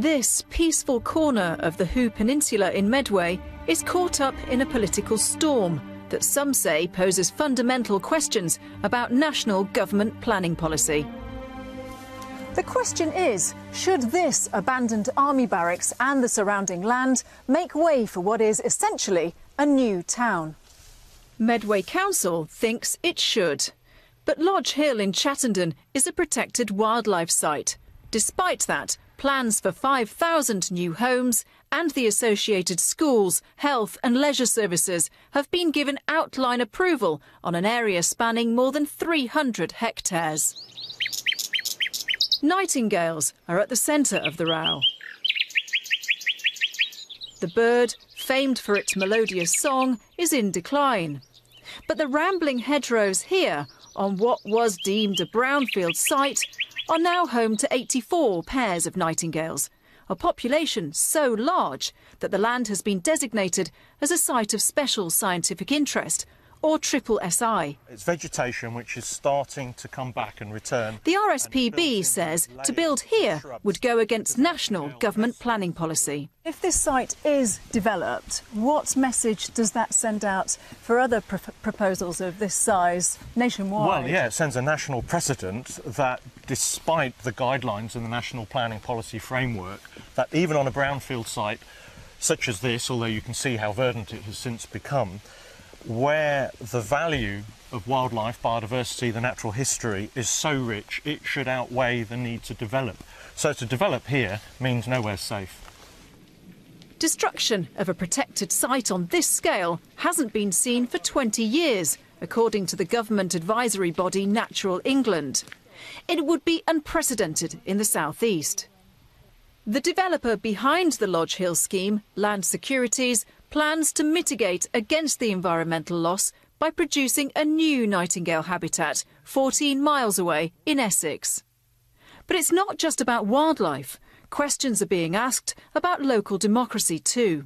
This peaceful corner of the Hoo Peninsula in Medway is caught up in a political storm that some say poses fundamental questions about national government planning policy. The question is, should this abandoned army barracks and the surrounding land make way for what is essentially a new town? Medway Council thinks it should. But Lodge Hill in Chattenden is a protected wildlife site. Despite that, plans for 5,000 new homes and the associated schools, health and leisure services have been given outline approval on an area spanning more than 300 hectares. Nightingales are at the centre of the row. The bird, famed for its melodious song, is in decline. But the rambling hedgerows here, on what was deemed a brownfield site, are now home to 84 pairs of nightingales, a population so large that the land has been designated as a site of special scientific interest, or SSSI. It's vegetation which is starting to come back and return. The RSPB says to build here would go against national government planning policy. If this site is developed, what message does that send out for other proposals of this size nationwide? Well, yeah, it sends a national precedent that despite the guidelines in the National Planning Policy Framework, that even on a brownfield site such as this, although you can see how verdant it has since become, where the value of wildlife, biodiversity, the natural history is so rich, it should outweigh the need to develop. So to develop here means nowhere safe. Destruction of a protected site on this scale hasn't been seen for 20 years, according to the government advisory body Natural England. It would be unprecedented in the South East. The developer behind the Lodge Hill scheme, Land Securities, plans to mitigate against the environmental loss by producing a new nightingale habitat 14 miles away in Essex. But it's not just about wildlife. Questions are being asked about local democracy too.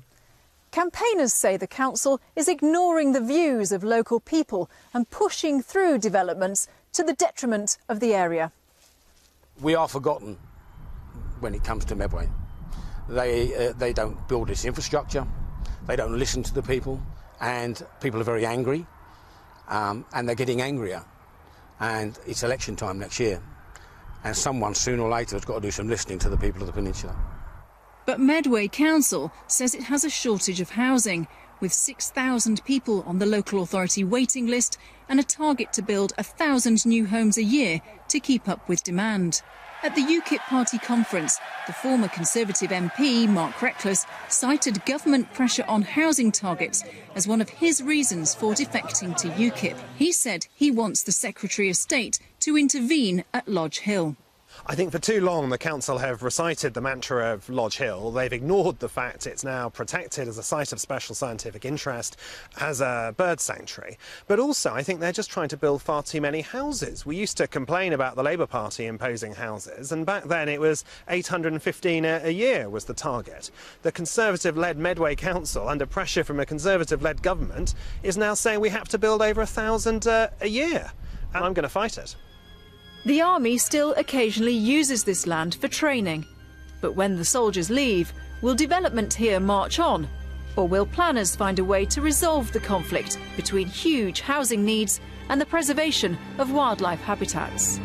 Campaigners say the council is ignoring the views of local people and pushing through developments to the detriment of the area. We are forgotten when it comes to Medway. They don't build this infrastructure. They don't listen to the people, and people are very angry, and they're getting angrier. And it's election time next year, and someone sooner or later has got to do some listening to the people of the peninsula. But Medway Council says it has a shortage of housing, with 6,000 people on the local authority waiting list and a target to build 1,000 new homes a year to keep up with demand. At the UKIP party conference, the former Conservative MP, Mark Reckless, cited government pressure on housing targets as one of his reasons for defecting to UKIP. He said he wants the Secretary of State to intervene at Lodge Hill. I think for too long the council have recited the mantra of Lodge Hill. They've ignored the fact it's now protected as a site of special scientific interest, as a bird sanctuary. But also I think they're just trying to build far too many houses. We used to complain about the Labour Party imposing houses, and back then it was 815 a year was the target. The Conservative-led Medway Council, under pressure from a Conservative-led government, is now saying we have to build over 1,000 a year. And I'm going to fight it. The army still occasionally uses this land for training. But when the soldiers leave, will development here march on? Or will planners find a way to resolve the conflict between huge housing needs and the preservation of wildlife habitats?